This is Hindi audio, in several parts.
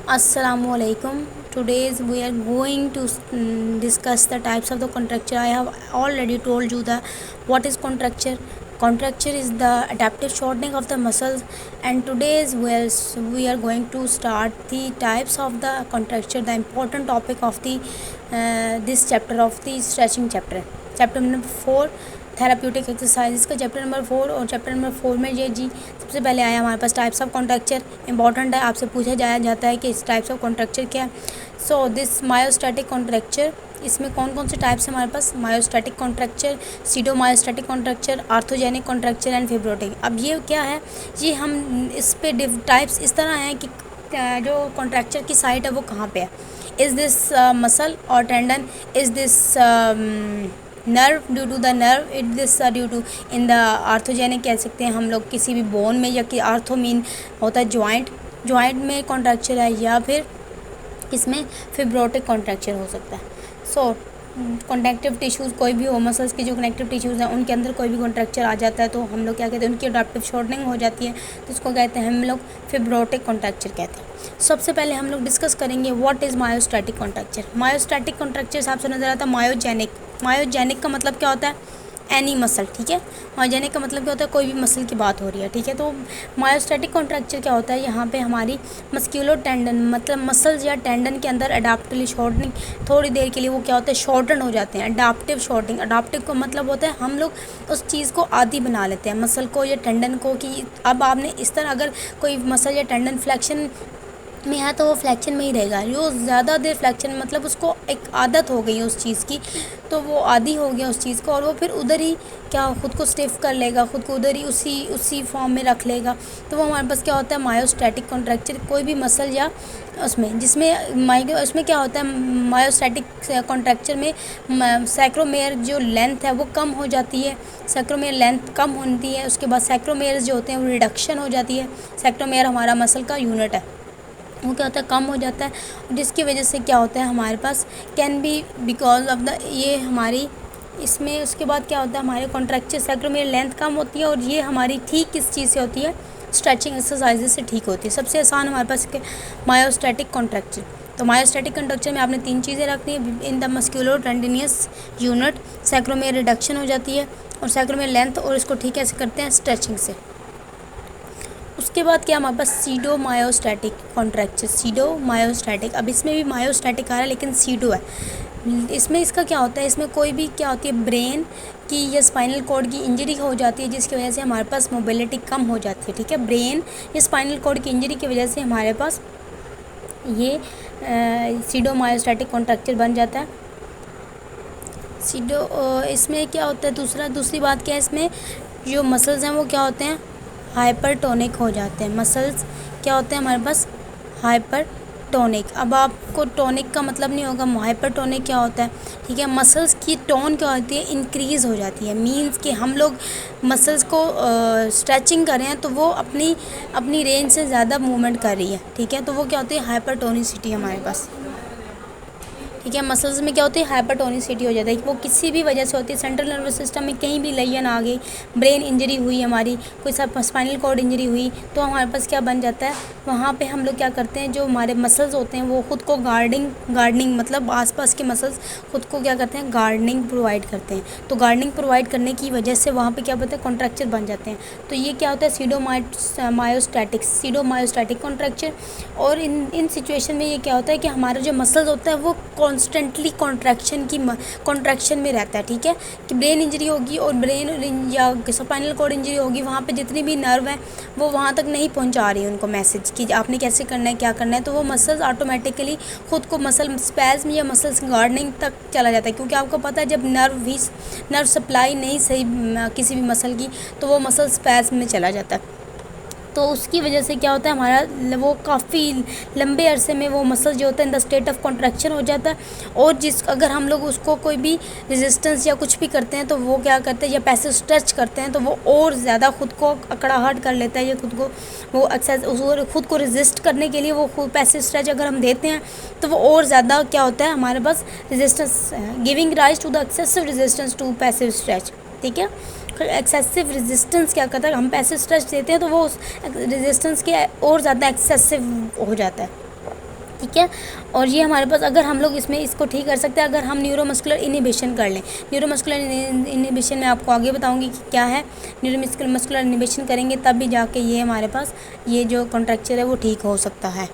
Assalamualaikum. Today we are going to discuss the types of the contracture. I have already told you the what is contracture. Contracture is the adaptive shortening of the muscles, and today's we are going to start the types of the contracture, the important topic of the this chapter of the stretching chapter. Chapter number 4 therapeutic exercise इसका चैप्टर नंबर 4 और चैप्टर नंबर 4 में ये जी सबसे पहले आया हमारे पास टाइप्स ऑफ कॉन्ट्रैक्चर इंपॉर्टेंट है, आपसे पूछा जाता है कि इस टाइप्स ऑफ कॉन्ट्रैक्चर क्या है। सो दिस मायोस्टैटिक कॉन्ट्रैक्चर, इसमें कौन कौन से टाइप्स हैं हमारे पास? मायोस्टैटिक कॉन्ट्रैक्चर, सीडोमायोस्टैटिक कॉन्ट्रैक्चर, आर्थोजेनिक कॉन्ट्रैक्चर एंड फिब्रोटिक। अब ये क्या है, ये हम इस पे टाइप्स इस तरह हैं कि जो कॉन्ट्रैक्चर की साइट है वो कहाँ पे है। Is this muscle or tendon, is this nerve, due to the nerve, it this due to in the arthrogenic कह सकते हैं हम लोग किसी भी बोन में, या कि आर्थो मीन होता है जॉइंट में कॉन्ट्रैक्चर है, या फिर इसमें फिब्रोटिक कॉन्ट्रैक्चर हो सकता है। सो कनेक्टिव टिश्यूज़ कोई भी हो, मसल्स के जो कनेक्टिव टिश्यूज़ हैं उनके अंदर कोई भी कॉन्ट्रैक्चर आ जाता है तो हम लोग क्या कहते हैं, उनकी अडैप्टिव शॉर्टनिंग हो जाती है, तो उसको कहते हैं हम लोग फिब्रोटिक कॉन्ट्रैक्चर कहते हैं। सबसे पहले हम लोग डिस्कस करेंगे व्हाट इज़ मायोस्टैटिक कॉन्ट्रैक्चर। मायोस्टैटिक कॉन्ट्रैक्चर से आपसे नज़र आता है मायोजेनिक का मतलब क्या होता है? एनी मसल, ठीक है। मायोजेनिक का मतलब क्या होता है? कोई भी मसल की बात हो रही है, ठीक है। तो मायोस्टैटिक कॉन्ट्रैक्चर क्या होता है? यहाँ पे हमारी मस्क्यूलो टेंडन, मतलब मसल्स या टेंडन के अंदर अडाप्टिवली शॉर्टनिंग, थोड़ी देर के लिए वो क्या होता है, शॉर्टन हो जाते हैं। अडाप्टिव शॉर्टनिंग, अडाप्टिव का मतलब होता है हम लोग उस चीज़ को आदी बना लेते हैं, मसल को या टेंडन को, कि अब आपने इस तरह अगर कोई मसल या टेंडन फ्लेक्शन में है तो वो फ्लैक्शन में ही रहेगा। जो ज़्यादा देर फ्लैक्शन मतलब उसको एक आदत हो गई है उस चीज़ की, तो वो आदी हो गया उस चीज़ को, और वो फिर उधर ही क्या खुद को स्टिफ कर लेगा, खुद को उधर ही उसी फॉर्म में रख लेगा। तो वो हमारे पास क्या होता है, मायोस्टैटिक कॉन्ट्रैक्चर। कोई भी मसल या उसमें उसमें क्या होता है, मायोस्टैटिक कॉन्ट्रैक्चर में सैक्रोमेयर जो लेंथ है वो कम हो जाती है, सैक्रोमेयर लेंथ कम होती है। उसके बाद सैक्रोमेयर्स जो होते हैं वो रिडक्शन हो जाती है। सैक्रोमेयर हमारा मसल का यूनिट है, वो क्या होता है, कम हो जाता है, जिसकी वजह से क्या होता है हमारे पास can be because of the ये हमारी इसमें। उसके बाद क्या होता है, हमारे कॉन्ट्रैक्चर सैक्रोमेयर लेंथ कम होती है, और ये हमारी ठीक किस चीज़ से होती है, स्ट्रेचिंग एक्सरसाइजेज से ठीक होती है। सबसे आसान हमारे पास मायोस्टैटिक कॉन्ट्रैक्चर। तो मायोस्टैटिक कॉन्ट्रैक्चर में आपने 3 चीज़ें रखनी है। In the musculo tendinous unit sarcomere reduction हो जाती है, और सैक्रोमेयर लेंथ, और इसको ठीक कैसे करते हैं, स्ट्रेचिंग से। उसके बाद क्या हमारे पास सीडोमायोस्टैटिक कॉन्ट्रैक्चर, सीडोमायोस्टैटिक। अब इसमें भी मायोस्टैटिक आ रहा है लेकिन सीडो है। इसमें इसका क्या होता है, इसमें कोई भी क्या होती है, ब्रेन की या स्पाइनल कॉर्ड की इंजरी हो जाती है, जिसकी वजह से हमारे पास मोबिलिटी कम हो जाती है, ठीक है। ब्रेन या स्पाइनल कॉर्ड की इंजरी की वजह से हमारे पास ये सीडोमायोस्टैटिक कॉन्ट्रैक्चर बन जाता है। इसमें क्या होता है, दूसरी बात क्या है, इसमें जो मसल्स हैं वो क्या होते हैं, हाइपरटोनिक हो जाते हैं। मसल्स क्या होते हैं हमारे पास, हाइपरटोनिक। अब आपको टोनिक का मतलब नहीं होगा, हाइपरटोनिक क्या होता है, ठीक है। मसल्स की टोन क्या होती है, इंक्रीज़ हो जाती है। मींस कि हम लोग मसल्स को स्ट्रेचिंग कर रहे हैं तो वो अपनी रेंज से ज़्यादा मूवमेंट कर रही है, ठीक है। तो वो क्या होती है, हाइपरटोनिसिटी हमारे पास, ठीक है। मसल्स में क्या होती है, हाइपरटोनिसिटी हो जाता है, वो किसी भी वजह से होती है। सेंट्रल नर्वस सिस्टम में कहीं भी लेजन आ गई, ब्रेन इंजरी हुई हमारी, कोई स्पाइनल कॉर्ड इंजरी हुई, तो हमारे पास क्या बन जाता है, वहाँ पे हम लोग क्या करते हैं, जो हमारे मसल्स होते हैं वो खुद को गार्डनिंग मतलब आसपास के मसल्स खुद को क्या करते हैं, गार्डनिंग प्रोवाइड करते हैं। तो गार्डनिंग प्रोवाइड करने की वजह से वहाँ पर क्या होता है, कॉन्ट्रैक्चर बन जाते हैं। तो ये क्या होता है, सीडोमायोस्टैटिक कॉन्ट्रैक्चर। और इन सिचुएशन में ये क्या होता है कि हमारा जो मसल्स होता है वो कॉन्स्टेंटली कॉन्ट्रैक्शन में रहता है, ठीक है। कि ब्रेन इंजरी होगी और ब्रेन या स्पाइनल कॉर्ड इंजरी होगी, वहाँ पे जितनी भी नर्व हैं वो वहाँ तक नहीं पहुँचा रही है उनको मैसेज कि आपने कैसे करना है, क्या करना है। तो वो मसल्स ऑटोमेटिकली खुद को मसल स्पैज़म या मसल्स गार्डनिंग तक चला जाता है, क्योंकि आपको पता है जब नर्व सप्लाई नहीं सही किसी भी मसल की, तो वो मसल स्पैज़म में चला जाता है। तो उसकी वजह से क्या होता है, हमारा वो काफ़ी लंबे अरसे में वो मसल जो होता है in the state of contraction हो जाता है। और अगर हम लोग उसको कोई भी रेजिस्टेंस या कुछ भी करते हैं तो वो क्या करते हैं, या पैसिव स्ट्रेच करते हैं तो वो और ज़्यादा खुद को अकड़ाहट कर लेता है, या खुद को वो खुद को रेजिस्ट करने के लिए वो पैसिव स्ट्रेच अगर हम देते हैं तो वो और ज़्यादा क्या होता है, हमारे पास resistance giving rise to the excessive resistance to passive stretch, ठीक है। एक्सेसिव रेजिस्टेंस क्या करता है, हम पैसिव स्ट्रेच देते हैं तो वो उस रेजिस्टेंस के और ज़्यादा एक्सेसिव हो जाता है। ठीक है। और ये हमारे पास, अगर हम लोग इसमें इसको ठीक कर सकते हैं अगर हम न्यूरोमस्कुलर इनिबिशन कर लें। न्यूरोमस्कुलर इनिबिशन मैं आपको आगे बताऊंगी कि क्या है। न्यूरोमस्कुलर इनिबिशन करेंगे तब भी जाके ये हमारे पास ये जो कॉन्ट्रैक्चर है वो ठीक हो सकता है।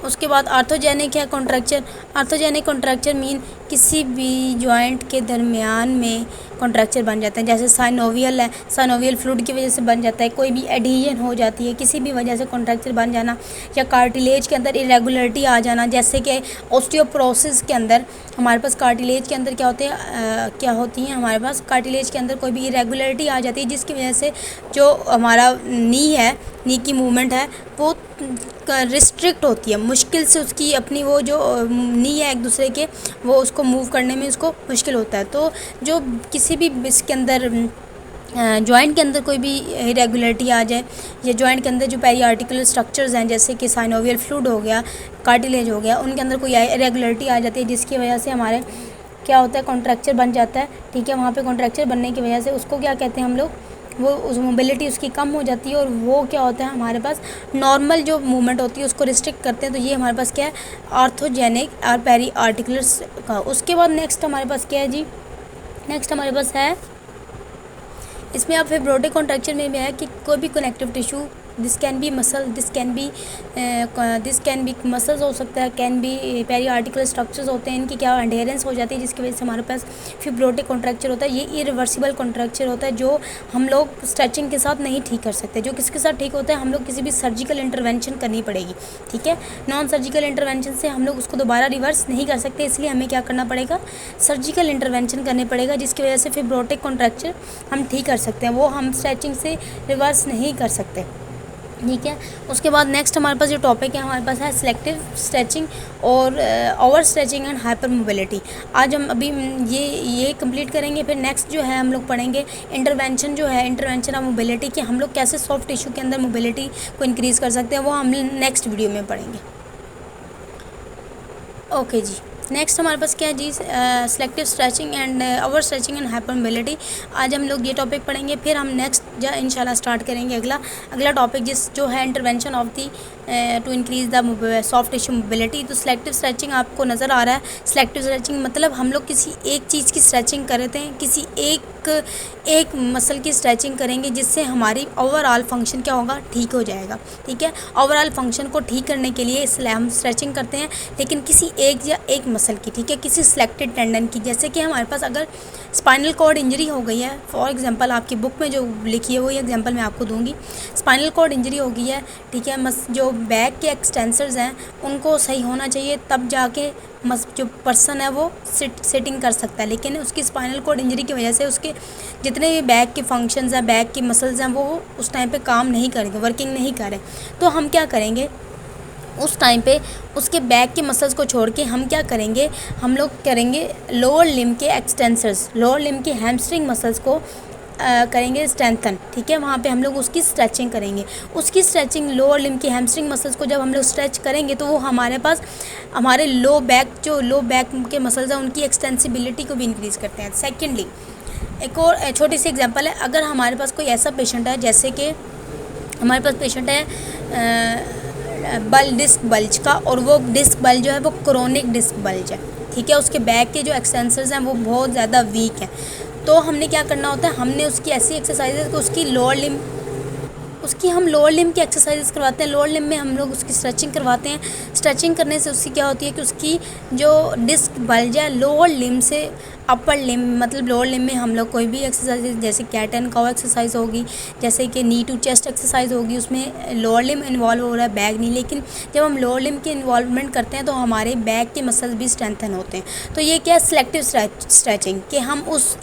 उसके बाद आर्थोजेनिक है कॉन्ट्रैक्चर। आर्थोजेनिक कॉन्ट्रैक्चर मीन किसी भी जॉइंट के दरमियान में कॉन्ट्रैक्चर बन जाते हैं। जैसे साइनोवियल है, साइनोवियल फ्लूइड की वजह से बन जाता है। कोई भी एडहीजन हो जाती है, किसी भी वजह से कॉन्ट्रैक्चर बन जाना, या कार्टिलेज के अंदर इरेगुलरिटी आ जाना। जैसे कि ऑस्टियोपोरोसिस के अंदर हमारे पास कार्टिलेज के अंदर क्या होते हैं क्या होती हैं हमारे पास कार्टिलेज के अंदर कोई भी इरेगुलरिटी आ जाती है, जिसकी वजह से जो हमारा नी है, नी की मूवमेंट है वो रिस्ट्रिक्ट होती है। मुश्किल से उसकी अपनी वो जो नी है एक दूसरे के, वो उसको मूव करने में उसको मुश्किल होता है। तो जो किसी भी इसके अंदर जॉइंट के अंदर कोई भी इरेगुलरिटी आ जाए, या जॉइंट के अंदर जो पेरी आर्टिकुलर स्ट्रक्चर्स हैं जैसे कि साइनोवियल फ्लूइड हो गया, कार्टिलेज हो गया, उनके अंदर कोई इरेगुलरिटी आ जाती है, जिसकी वजह से हमारे क्या होता है कॉन्ट्रैक्चर बन जाता है। ठीक है, वहाँ पे कॉन्ट्रैक्चर बनने की वजह से उसको क्या कहते हैं हम लोग, वो उस मोबिलिटी उसकी कम हो जाती है, और वो क्या होता है हमारे पास नॉर्मल जो मूवमेंट होती है उसको रिस्ट्रिक्ट करते हैं। तो ये हमारे पास क्या है, आर्थोजेनिक और पेरी आर्टिकुलर्स का। उसके बाद नेक्स्ट हमारे पास क्या है जी, नेक्स्ट हमारे पास है, इसमें आप फिब्रोटिक कॉन्ट्रैक्चर में भी है कि कोई भी connective tissue, this can be muscle, this can be muscles हो सकता है, can be periarticular structures होते हैं, इनकी क्या अडेरेंस हो जाती है, जिसकी वजह से हमारे पास फिब्रोटिक कॉन्ट्रैक्चर होता है। ये इरिवर्सिबल कॉन्ट्रैक्चर होता है जो हम लोग स्ट्रेचिंग के साथ नहीं ठीक कर सकते। जो किसके साथ ठीक होता है, हम लोग किसी भी सर्जिकल इंटरवेंशन करनी पड़ेगी। ठीक है, नॉन सर्जिकल इंटरवेंशन से हम लोग उसको दोबारा रिवर्स नहीं कर सकते, इसलिए हमें क्या करना पड़ेगा, सर्जिकल इंटरवेंशन करने पड़ेगा, जिसकी वजह से फिब्रोटिक कॉन्ट्रैक्चर हम ठीक कर सकते हैं। वो हम स्ट्रेचिंग से रिवर्स नहीं कर सकते। ठीक है, उसके बाद नेक्स्ट हमारे पास जो टॉपिक है हमारे पास है सिलेक्टिव स्ट्रेचिंग और over stretching and hyper mobility. आज हम अभी ये कंप्लीट करेंगे, फिर नेक्स्ट जो है हम लोग पढ़ेंगे इंटरवेंशन, जो है इंटरवेंशन ऑफ मोबिलिटी, कि हम लोग कैसे सॉफ्ट टिश्यू के अंदर मोबिलिटी को इंक्रीज़ कर सकते हैं, वो हम नेक्स्ट वीडियो में पढ़ेंगे। ओके जी, नेक्स्ट हमारे पास क्या है जी, selective stretching and over stretching and hyper mobility. आज हम लोग ये टॉपिक पढ़ेंगे, फिर हम नेक्स्ट इंशाल्लाह स्टार्ट करेंगे अगला टॉपिक, जो है intervention of the to increase the soft tissue mobility. तो सिलेक्टिव स्ट्रेचिंग आपको नज़र आ रहा है। सिलेक्टिव स्ट्रेचिंग मतलब हम लोग किसी एक चीज़ की स्ट्रेचिंग करते हैं, किसी एक मसल की स्ट्रेचिंग करेंगे, जिससे हमारी ओवरऑल फंक्शन क्या होगा, ठीक हो जाएगा। ठीक है, ओवरऑल फंक्शन को ठीक करने के लिए इसलिए हम स्ट्रेचिंग करते हैं, लेकिन किसी एक मसल की, ठीक है, किसी सिलेक्टेड टेंडन की। जैसे कि हमारे पास अगर स्पाइनल कॉर्ड इंजरी हो गई है, फॉर एग्जांपल आपकी बुक में जो लिखी है वो ये एग्जांपल मैं आपको दूंगी। स्पाइनल कॉर्ड इंजरी हो गई है, ठीक है, जो बैक के एक्सटेंसर्स हैं उनको सही होना चाहिए, तब जाके जो पर्सन है वो सिटिंग कर सकता है। लेकिन उसकी स्पाइनल कॉर्ड इंजरी की वजह से उसके जितने भी बैक के फंक्शंस हैं, बैक की मसल्स हैं, वो उस टाइम पे काम नहीं करेंगे, वर्किंग नहीं करें। तो हम क्या करेंगे उस टाइम पे, उसके बैक के मसल्स को छोड़ के हम क्या करेंगे, हम लोग करेंगे लोअर लिम के एक्सटेंसर्स, लोअर लिम के हैमस्ट्रिंग मसल्स को करेंगे स्ट्रेंथन। ठीक है, वहाँ पे हम लोग उसकी स्ट्रेचिंग करेंगे। उसकी स्ट्रेचिंग लोअर लिम की हैमस्ट्रिंग मसल्स को जब हम लोग स्ट्रेच करेंगे तो वो हमारे पास हमारे लो बैक के मसल्स हैं उनकी एक्सटेंसिबिलिटी को भी इंक्रीज़ करते हैं। सेकेंडली, एक और छोटी सी एग्जांपल है, अगर हमारे पास कोई ऐसा पेशेंट है, जैसे कि हमारे पास पेशेंट है डिस्क बल्ज का, और वो डिस्क बल्ज जो है वो क्रोनिक डिस्क बल्ज है। ठीक है, उसके बैक के जो एक्सटेंसर्स हैं वो बहुत ज़्यादा वीक हैं। तो हमने क्या करना होता है, हमने उसकी ऐसी एक्सरसाइजेज को उसकी हम लोअर लिम की एक्सरसाइजेस करवाते हैं। लोअर लिम में हम लोग उसकी स्ट्रेचिंग करवाते हैं। स्ट्रेचिंग करने से उसकी क्या होती है कि उसकी जो डिस्क बल्ज है लोअर लिम से अपर लिम, मतलब लोअर लिम में हम लोग कोई भी एक्सरसाइज, जैसे कैट एंड काउ एक्सरसाइज होगी, जैसे कि नी टू चेस्ट एक्सरसाइज होगी, उसमें लोअर लिम इन्वॉल्व हो रहा है, बैक नहीं। लेकिन जब हम लोअर लिम की इन्वॉल्वमेंट करते हैं तो हमारे बैक के मसल्स भी स्ट्रेंथन होते हैं। तो ये क्या सिलेक्टिव स्ट्रेचिंग, कि हम उस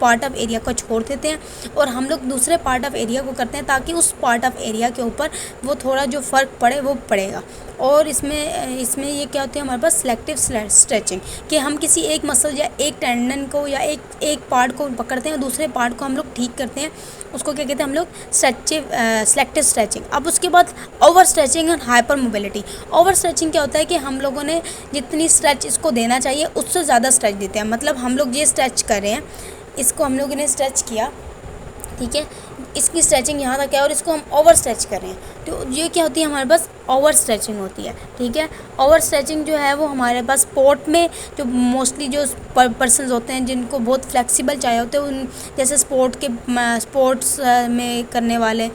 पार्ट ऑफ एरिया को छोड़ देते हैं और हम लोग दूसरे पार्ट ऑफ एरिया को करते हैं, ताकि उस पार्ट ऑफ एरिया के ऊपर वो थोड़ा जो फ़र्क पड़े वो पड़ेगा। और इसमें ये क्या होती है हमारे पास सिलेक्टिव स्ट्रेचिंग, कि हम किसी एक मसल या एक टेंडन को या एक पार्ट को पकड़ते हैं, दूसरे पार्ट को हम लोग ठीक करते हैं, उसको क्या कहते हैं हम लोग सिलेक्टिव स्ट्रेचिंग। अब उसके बाद over stretching and hyper mobility. Over stretching क्या होता है कि हम लोगों ने जितनी स्ट्रेच इसको देना चाहिए उससे ज़्यादा स्ट्रेच देते हैं। मतलब हम लोग ये स्ट्रेच कर रहे हैं, इसको हम लोगों ने स्ट्रेच किया, ठीक है, इसकी स्ट्रेचिंग यहाँ तक है और इसको हम ओवर स्ट्रेच करें, तो ये क्या होती है हमारे पास ओवर स्ट्रेचिंग होती है। ठीक है, ओवर स्ट्रेचिंग जो है वो हमारे पास स्पोर्ट में जो मोस्टली जो पर्सन्स होते हैं जिनको बहुत फ्लेक्सिबल चाहिए होते हैं, उन जैसे स्पोर्ट्स में करने वाले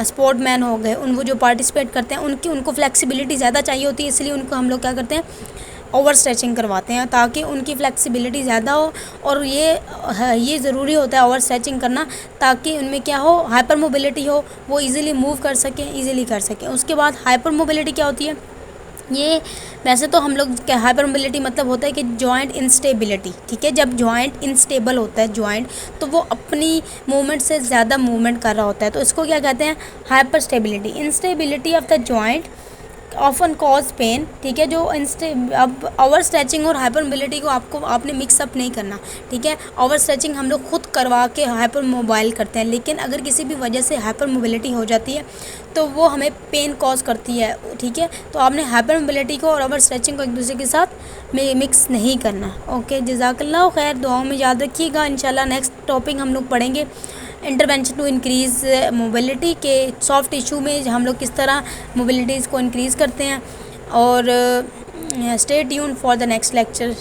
स्पोर्ट मैन हो गए, उन वो जो पार्टिसिपेट करते हैं उनको फ्लेक्सिबिलिटी ज़्यादा चाहिए होती है, इसलिए उनको हम लोग क्या करते हैं ओवर स्ट्रेचिंग करवाते हैं ताकि उनकी फ्लेक्सिबिलिटी ज़्यादा हो। और ये ज़रूरी होता है ओवर स्ट्रेचिंग करना, ताकि उनमें क्या हो, हाइपर मोबिलिटी हो, वो इजीली मूव कर सकें, इजीली कर सकें। उसके बाद हाइपर मोबिलिटी क्या होती है, ये वैसे तो हम लोग क्या, हाइपर मोबिलिटी मतलब होता है कि जॉइंट इंस्टेबिलिटी। ठीक है, जब जॉइंट इनस्टेबल होता है जॉइंट, तो वो अपनी मूवमेंट से ज़्यादा मूवमेंट कर रहा होता है, तो इसको क्या कहते हैं, hyper stability. Instability of the joint often cause pain. ठीक है, जो अब ओवर स्ट्रेचिंग और हाइपर मोबिलिटी को आपने मिक्सअप नहीं करना। ठीक है, ओवर स्ट्रेचिंग हम लोग खुद करवा के हाइपर मोबाइल करते हैं, लेकिन अगर किसी भी वजह से हाइपर मोबिलिटी हो जाती है तो वो हमें पेन कॉज करती है। ठीक है, तो आपने हाइपर मोबिलिटी को और ओवर स्ट्रेचिंग को एक दूसरे के साथ मिक्स नहीं करना। ओके, जज़ाकल्लाह खैर, दुआओं में याद रखिएगा। इंशाल्लाह नेक्स्ट टॉपिक हम लोग पढ़ेंगे इंटरवेंशन टू इंक्रीज़ मोबिलिटी के सॉफ्ट टिश्यू में हम लोग किस तरह मोबिलिटीज़ को इंक्रीज़ करते हैं। और stay tuned for the next lecture.